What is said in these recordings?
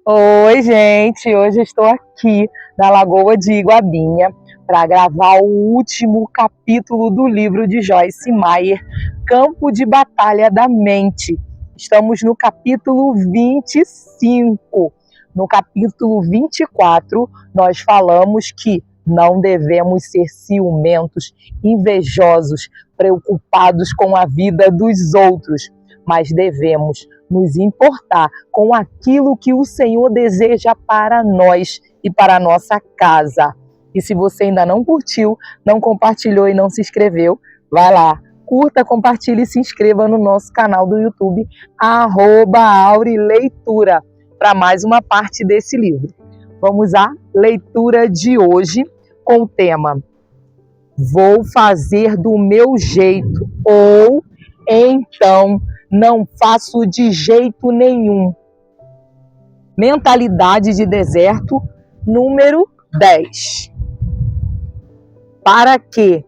Oi, gente! Hoje estou aqui na Lagoa de Iguabinha para gravar o último capítulo do livro de Joyce Meyer, Campo de Batalha da Mente. Estamos no capítulo 25. No capítulo 24, nós falamos que não devemos ser ciumentos, invejosos, preocupados com a vida dos outros, mas devemos nos importar com aquilo que o Senhor deseja para nós e para a nossa casa. E se você ainda não curtiu, não compartilhou e não se inscreveu, vai lá, curta, compartilhe e se inscreva no nosso canal do YouTube, @aurileitura, para mais uma parte desse livro. Vamos à leitura de hoje com o tema Vou fazer do meu jeito, ou então não faço de jeito nenhum. Mentalidade de deserto, número 10. Para que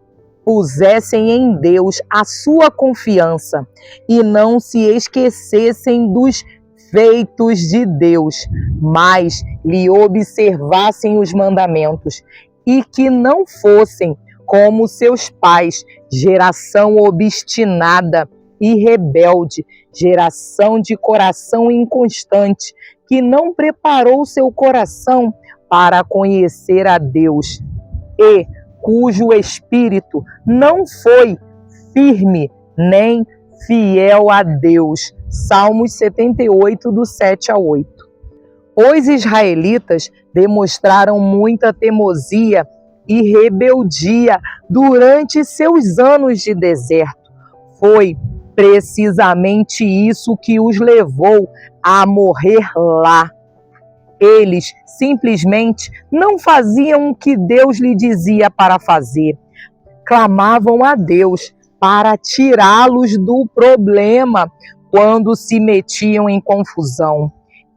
pusessem em Deus a sua confiança e não se esquecessem dos feitos de Deus, mas lhe observassem os mandamentos e que não fossem como seus pais, geração obstinada e rebelde, geração de coração inconstante, que não preparou seu coração para conhecer a Deus e cujo espírito não foi firme nem fiel a Deus. Salmos 78, do 7 a 8. Os israelitas demonstraram muita teimosia e rebeldia durante seus anos de deserto. Foi precisamente isso que os levou a morrer lá. Eles simplesmente não faziam o que Deus lhe dizia para fazer. Clamavam a Deus para tirá-los do problema quando se metiam em confusão.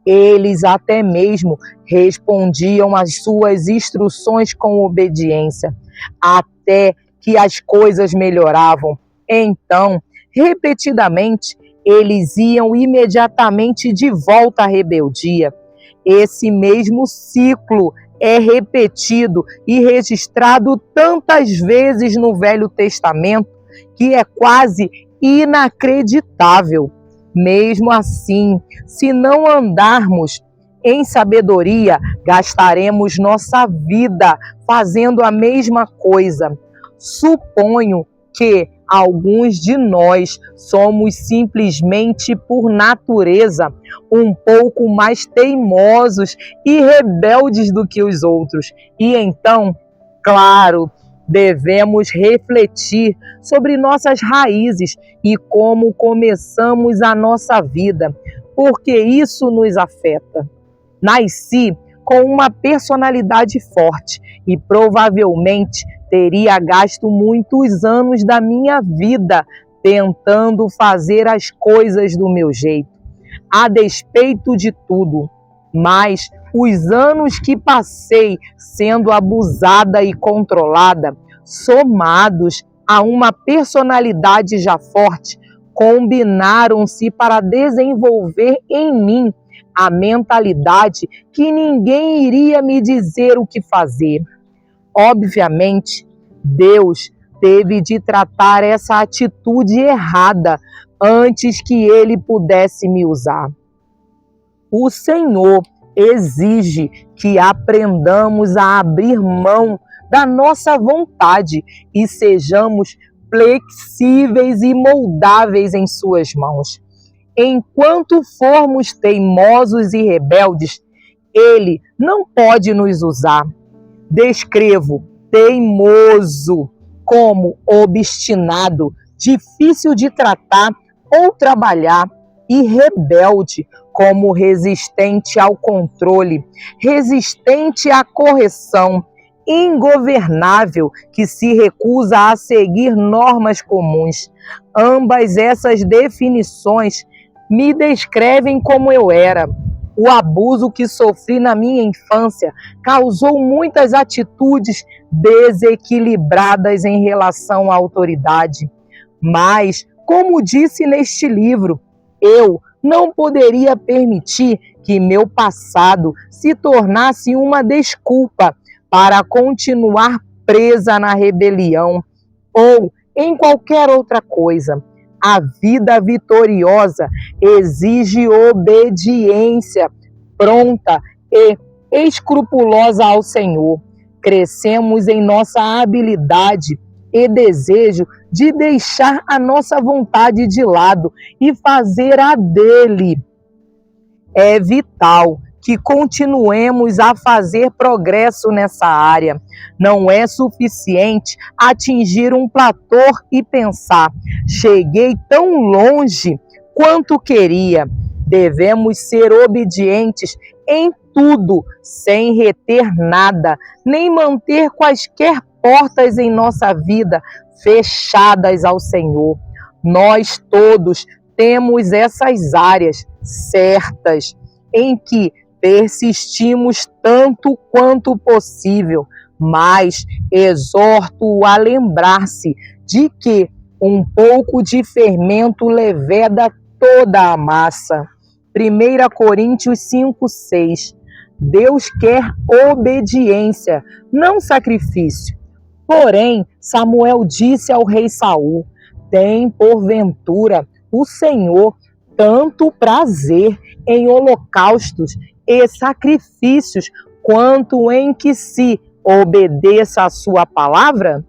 Eles até mesmo respondiam às suas instruções com obediência, até que as coisas melhoravam. Então, repetidamente, eles iam imediatamente de volta à rebeldia. Esse mesmo ciclo é repetido e registrado tantas vezes no Velho Testamento que é quase inacreditável. Mesmo assim, se não andarmos em sabedoria, gastaremos nossa vida fazendo a mesma coisa. Suponho que alguns de nós somos simplesmente, por natureza, um pouco mais teimosos e rebeldes do que os outros. E então, claro, devemos refletir sobre nossas raízes e como começamos a nossa vida, porque isso nos afeta. Nasci com uma personalidade forte e provavelmente teria gasto muitos anos da minha vida tentando fazer as coisas do meu jeito, a despeito de tudo. Mas os anos que passei sendo abusada e controlada, somados a uma personalidade já forte, combinaram-se para desenvolver em mim a mentalidade que ninguém iria me dizer o que fazer. Obviamente, Deus teve de tratar essa atitude errada antes que Ele pudesse me usar. O Senhor exige que aprendamos a abrir mão da nossa vontade e sejamos flexíveis e moldáveis em suas mãos. Enquanto formos teimosos e rebeldes, Ele não pode nos usar. Descrevo teimoso como obstinado, difícil de tratar ou trabalhar, e rebelde como resistente ao controle, resistente à correção, ingovernável, que se recusa a seguir normas comuns. Ambas essas definições me descrevem como eu era. O abuso que sofri na minha infância causou muitas atitudes desequilibradas em relação à autoridade. Mas, como disse neste livro, eu não poderia permitir que meu passado se tornasse uma desculpa para continuar presa na rebelião ou em qualquer outra coisa. A vida vitoriosa exige obediência pronta e escrupulosa ao Senhor. Crescemos em nossa habilidade e desejo de deixar a nossa vontade de lado e fazer a dele. É vital que continuemos a fazer progresso nessa área. Não é suficiente atingir um platô e pensar: cheguei tão longe quanto queria. Devemos ser obedientes em tudo, sem reter nada, nem manter quaisquer portas em nossa vida fechadas ao Senhor. Nós todos temos essas áreas certas em que persistimos tanto quanto possível, mas exorto-o a lembrar-se de que um pouco de fermento leveda toda a massa. 1 Coríntios 5:6. Deus quer obediência, não sacrifício. Porém, Samuel disse ao rei Saul: tem porventura o Senhor tanto prazer em holocaustos e sacrifícios, quanto em que se obedeça a sua palavra?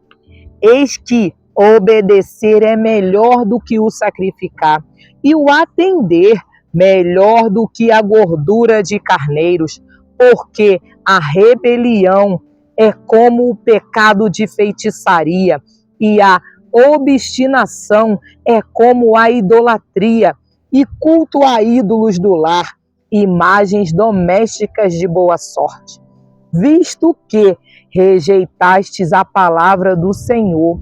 Eis que obedecer é melhor do que o sacrificar, e o atender melhor do que a gordura de carneiros, porque a rebelião é como o pecado de feitiçaria, e a obstinação é como a idolatria e culto a ídolos do lar, imagens domésticas de boa sorte. Visto que rejeitastes a palavra do Senhor,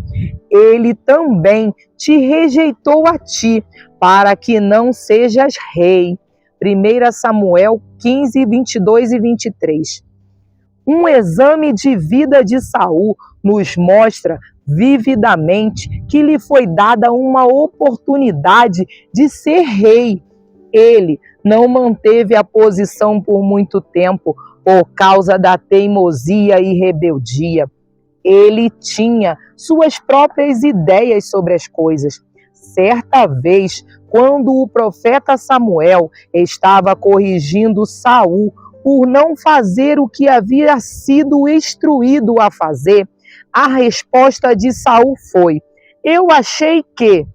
ele também te rejeitou a ti, para que não sejas rei. 1 Samuel 15, 22 e 23. Um exame de vida de Saul nos mostra vividamente que lhe foi dada uma oportunidade de ser rei. Ele não manteve a posição por muito tempo por causa da teimosia e rebeldia. Ele tinha suas próprias ideias sobre as coisas. Certa vez, quando o profeta Samuel estava corrigindo Saul por não fazer o que havia sido instruído a fazer, a resposta de Saul foi: eu achei que...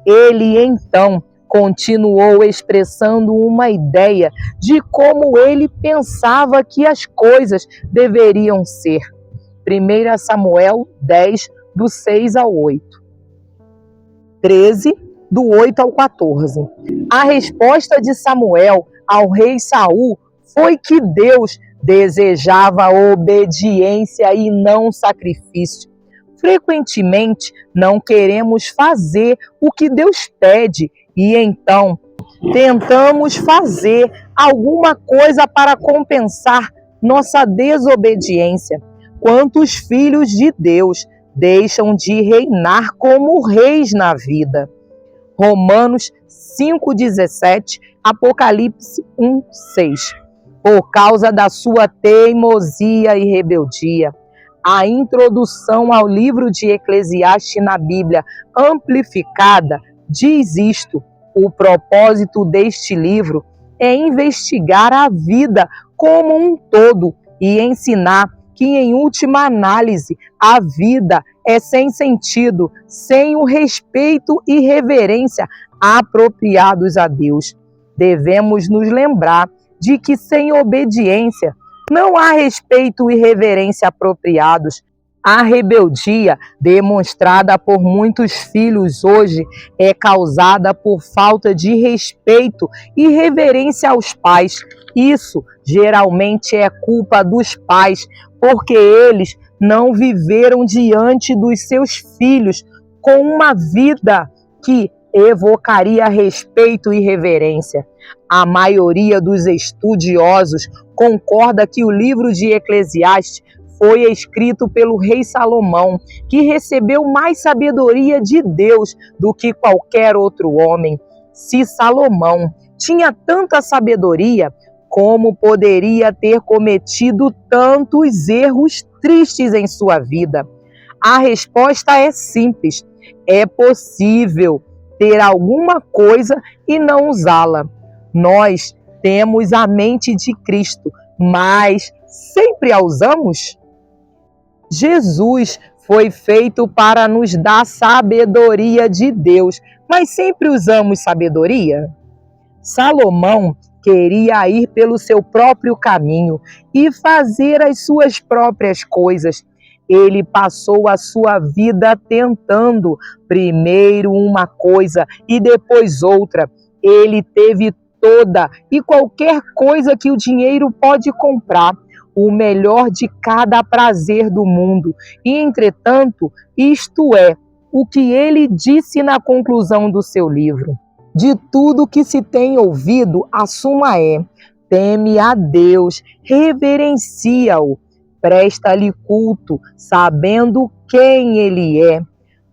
Ele então continuou expressando uma ideia de como ele pensava que as coisas deveriam ser. 1 Samuel 10, do 6 ao 8. 13, do 8 ao 14. A resposta de Samuel ao rei Saul foi que Deus desejava obediência e não sacrifício. Frequentemente, não queremos fazer o que Deus pede e então tentamos fazer alguma coisa para compensar nossa desobediência. Quantos filhos de Deus deixam de reinar como reis na vida? Romanos 5:17, Apocalipse 1:6. Por causa da sua teimosia e rebeldia. A introdução ao livro de Eclesiastes na Bíblia Amplificada diz isto: o propósito deste livro é investigar a vida como um todo e ensinar que, em última análise, a vida é sem sentido, sem o respeito e reverência apropriados a Deus. Devemos nos lembrar de que sem obediência não há respeito e reverência apropriados. A rebeldia demonstrada por muitos filhos hoje é causada por falta de respeito e reverência aos pais. Isso geralmente é culpa dos pais, porque eles não viveram diante dos seus filhos com uma vida que evocaria respeito e reverência. A maioria dos estudiosos concorda que o livro de Eclesiastes foi escrito pelo rei Salomão, que recebeu mais sabedoria de Deus do que qualquer outro homem. Se Salomão tinha tanta sabedoria, como poderia ter cometido tantos erros tristes em sua vida? A resposta é simples: é possível ter alguma coisa e não usá-la. Nós temos a mente de Cristo, mas sempre a usamos? Jesus foi feito para nos dar sabedoria de Deus, mas sempre usamos sabedoria? Salomão queria ir pelo seu próprio caminho e fazer as suas próprias coisas. Ele passou a sua vida tentando primeiro uma coisa e depois outra. Ele teve toda e qualquer coisa que o dinheiro pode comprar, o melhor de cada prazer do mundo. E, entretanto, isto é o que ele disse na conclusão do seu livro: de tudo que se tem ouvido, a suma é: teme a Deus, reverencia-o, presta-lhe culto, sabendo quem ele é.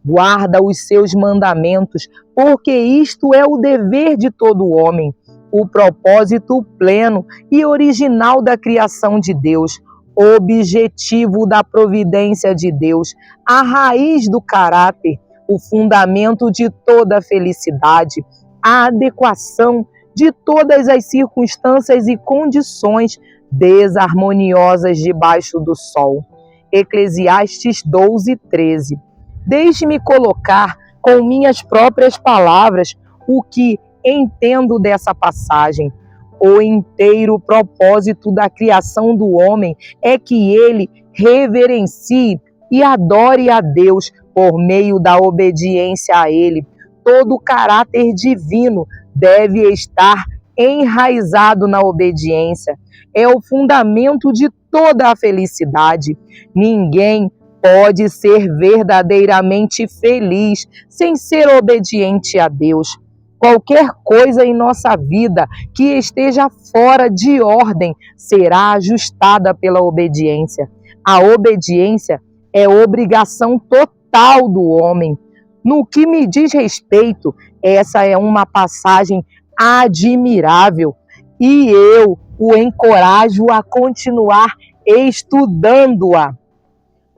Guarda os seus mandamentos, porque isto é o dever de todo homem, o propósito pleno e original da criação de Deus, objetivo da providência de Deus, a raiz do caráter, o fundamento de toda a felicidade, a adequação de todas as circunstâncias e condições desarmoniosas debaixo do sol. Eclesiastes 12:13. Deixe-me colocar com minhas próprias palavras o que entendo dessa passagem. O inteiro propósito da criação do homem é que ele reverencie e adore a Deus por meio da obediência a ele. Todo o caráter divino deve estar enraizado na obediência. É o fundamento de toda a felicidade. Ninguém pode ser verdadeiramente feliz sem ser obediente a Deus. Qualquer coisa em nossa vida que esteja fora de ordem será ajustada pela obediência. A obediência é obrigação total do homem. No que me diz respeito, essa é uma passagem admirável e eu o encorajo a continuar estudando-a.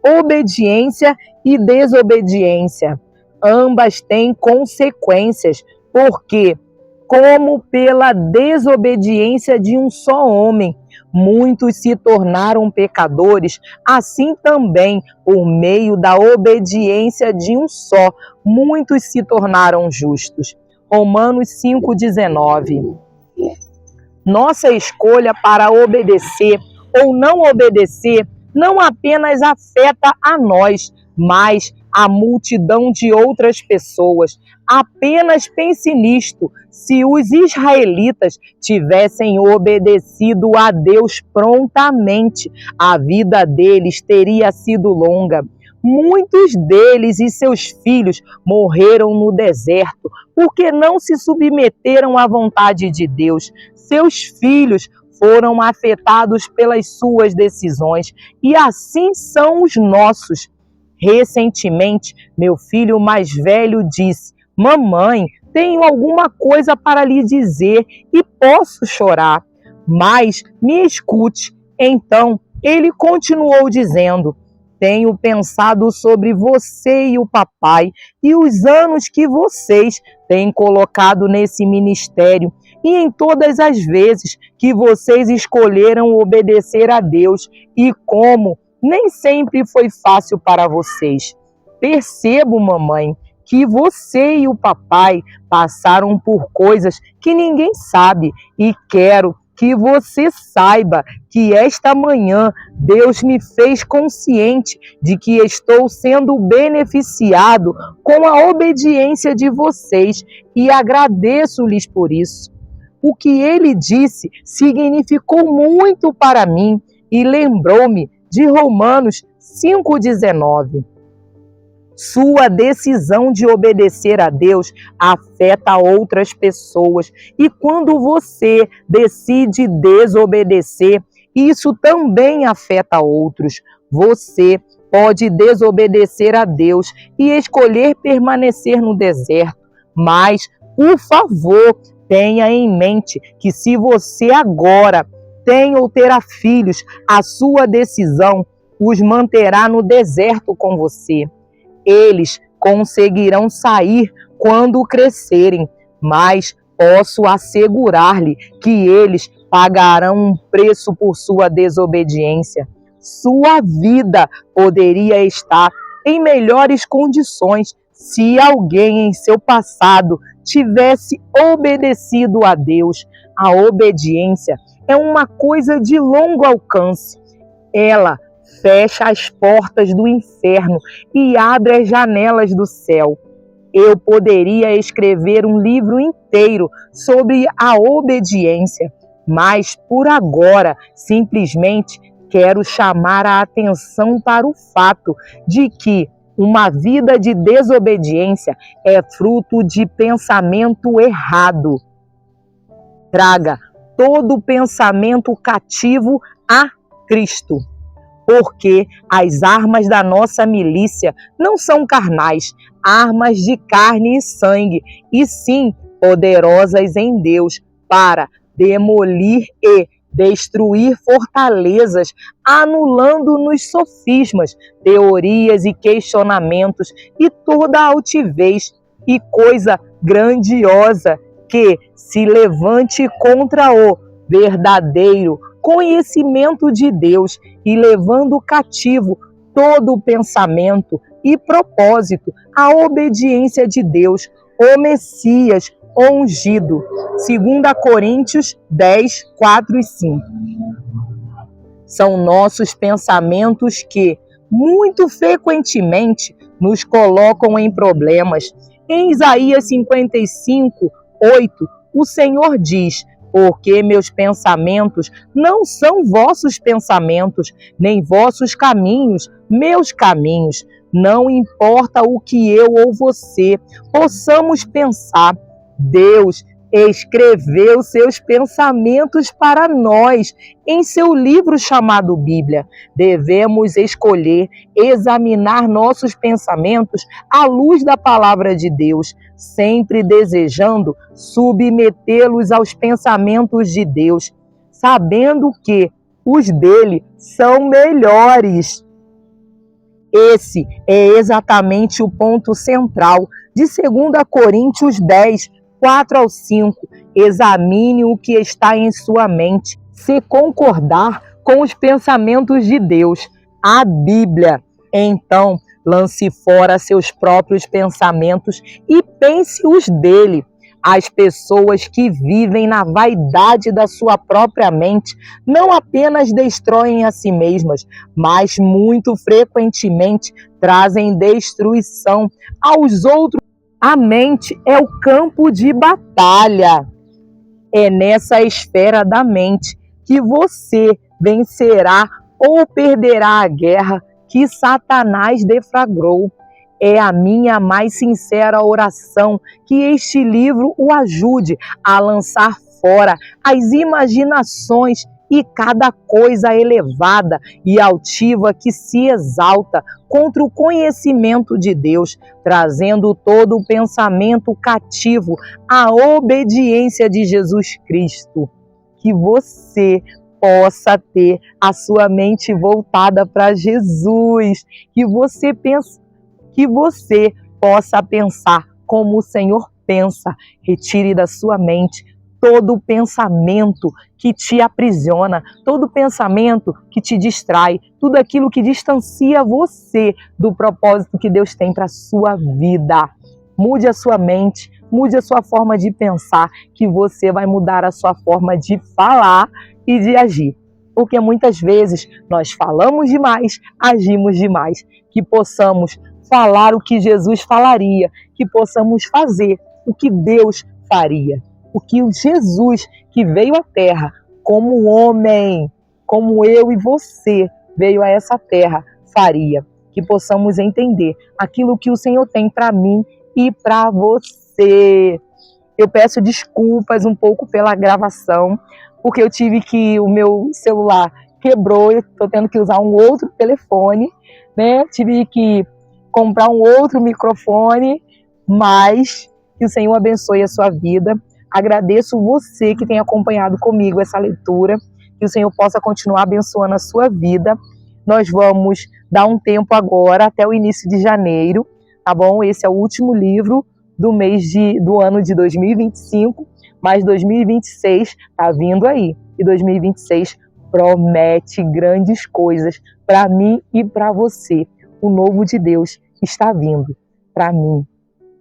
Obediência e desobediência, ambas têm consequências, porque, como pela desobediência de um só homem, muitos se tornaram pecadores, assim também, por meio da obediência de um só, muitos se tornaram justos. Romanos 5,19. Nossa escolha para obedecer ou não obedecer não apenas afeta a nós, mas a multidão de outras pessoas. Apenas pense nisto: se os israelitas tivessem obedecido a Deus prontamente, a vida deles teria sido longa. Muitos deles e seus filhos morreram no deserto, porque não se submeteram à vontade de Deus. Seus filhos foram afetados pelas suas decisões, e assim são os nossos. Recentemente, meu filho mais velho disse: mamãe, tenho alguma coisa para lhe dizer e posso chorar. Mas me escute. Então, ele continuou dizendo: tenho pensado sobre você e o papai e os anos que vocês têm colocado nesse ministério e em todas as vezes que vocês escolheram obedecer a Deus e como nem sempre foi fácil para vocês. Percebo, mamãe, que você e o papai passaram por coisas que ninguém sabe e quero que você saiba que esta manhã Deus me fez consciente de que estou sendo beneficiado com a obediência de vocês e agradeço-lhes por isso. O que ele disse significou muito para mim e lembrou-me de Romanos 5,19. Sua decisão de obedecer a Deus afeta outras pessoas. E quando você decide desobedecer, isso também afeta outros. Você pode desobedecer a Deus e escolher permanecer no deserto. Mas, por favor, Tenha em mente que se você agora tem ou terá filhos, a sua decisão os manterá no deserto com você. Eles conseguirão sair quando crescerem, mas posso assegurar-lhe que eles pagarão um preço por sua desobediência. Sua vida poderia estar em melhores condições se alguém em seu passado tivesse obedecido a Deus. A obediência é uma coisa de longo alcance. Ela fecha as portas do inferno e abre as janelas do céu. Eu poderia escrever um livro inteiro sobre a obediência, mas por agora simplesmente quero chamar a atenção para o fato de que uma vida de desobediência é fruto de pensamento errado. Traga todo pensamento cativo a Cristo, porque as armas da nossa milícia não são carnais, armas de carne e sangue, e sim poderosas em Deus para demolir e destruir fortalezas, anulando-nos sofismas, teorias e questionamentos e toda altivez e coisa grandiosa que se levante contra o verdadeiro conhecimento de Deus, e levando cativo todo o pensamento e propósito à obediência de Deus, o Messias ungido. 2 Coríntios 10, 4 e 5. São nossos pensamentos que, muito frequentemente, nos colocam em problemas. Em Isaías 55, 8, o Senhor diz: porque meus pensamentos não são vossos pensamentos, nem vossos caminhos, meus caminhos. Não importa o que eu ou você possamos pensar, Deus escreveu seus pensamentos para nós em seu livro chamado Bíblia. Devemos escolher examinar nossos pensamentos à luz da palavra de Deus, sempre desejando submetê-los aos pensamentos de Deus, sabendo que os dele são melhores. Esse é exatamente o ponto central de 2 Coríntios 10, 4 ao 5. Examine o que está em sua mente, se concordar com os pensamentos de Deus, a Bíblia. Então, lance fora seus próprios pensamentos e pense os dele. As pessoas que vivem na vaidade da sua própria mente não apenas destroem a si mesmas, mas muito frequentemente trazem destruição aos outros. A mente é o campo de batalha. É nessa esfera da mente que você vencerá ou perderá a guerra que Satanás deflagrou. É a minha mais sincera oração que este livro o ajude a lançar fora as imaginações e cada coisa elevada e altiva que se exalta contra o conhecimento de Deus, trazendo todo o pensamento cativo à obediência de Jesus Cristo. Que você possa ter a sua mente voltada para Jesus, que você possa pensar como o Senhor pensa. Retire da sua mente todo o pensamento que te aprisiona, todo o pensamento que te distrai, tudo aquilo que distancia você do propósito que Deus tem para a sua vida. Mude a sua mente, mude a sua forma de pensar, que você vai mudar a sua forma de falar e de agir. Porque muitas vezes nós falamos demais, agimos demais. Que possamos falar o que Jesus falaria, que possamos fazer o que Deus faria. O que o Jesus que veio à Terra como homem, como eu e você veio a essa terra, faria. Que possamos entender aquilo que o Senhor tem para mim e para você. Eu peço desculpas um pouco pela gravação, porque eu tive que, o meu celular quebrou, eu estou tendo que usar um outro telefone, né? Tive que comprar um outro microfone, mas que o Senhor abençoe a sua vida. Agradeço você que tem acompanhado comigo essa leitura, que o Senhor possa continuar abençoando a sua vida. Nós vamos dar um tempo agora, até o início de janeiro, tá bom? Esse é o último livro do ano de 2025, mas 2026 tá vindo aí. E 2026 promete grandes coisas para mim e para você. O novo de Deus está vindo para mim,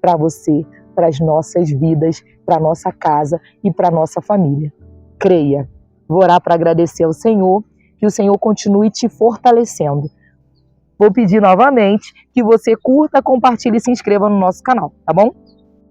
para você, para as nossas vidas, para a nossa casa e para a nossa família. Creia. Vou orar para agradecer ao Senhor, que o Senhor continue te fortalecendo. Vou pedir novamente que você curta, compartilhe e se inscreva no nosso canal, tá bom?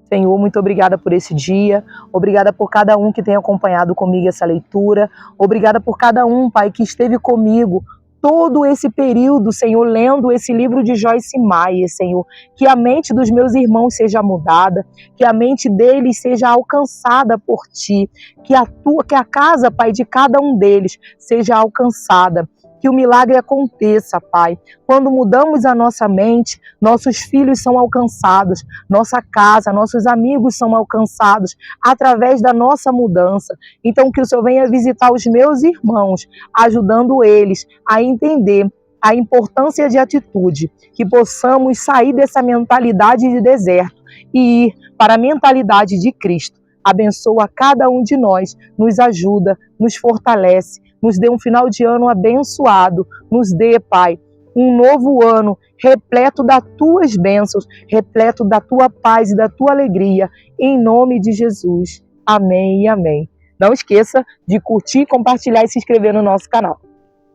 Senhor, muito obrigada por esse dia, obrigada por cada um que tem acompanhado comigo essa leitura, obrigada por cada um, Pai, que esteve comigo todo esse período, Senhor, lendo esse livro de Joyce Meyer, Senhor, que a mente dos meus irmãos seja mudada, que a mente deles seja alcançada por Ti, que a casa, Pai, de cada um deles seja alcançada. Que o milagre aconteça, Pai. Quando mudamos a nossa mente, nossos filhos são alcançados, nossa casa, nossos amigos são alcançados através da nossa mudança. Então, que o Senhor venha visitar os meus irmãos, ajudando eles a entender a importância de atitude, que possamos sair dessa mentalidade de deserto e ir para a mentalidade de Cristo. Abençoa cada um de nós, nos ajuda, nos fortalece, nos dê um final de ano abençoado, nos dê, Pai, um novo ano repleto das Tuas bênçãos, repleto da Tua paz e da Tua alegria, em nome de Jesus. Amém e amém. Não esqueça de curtir, compartilhar e se inscrever no nosso canal.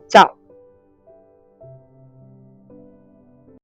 Tchau!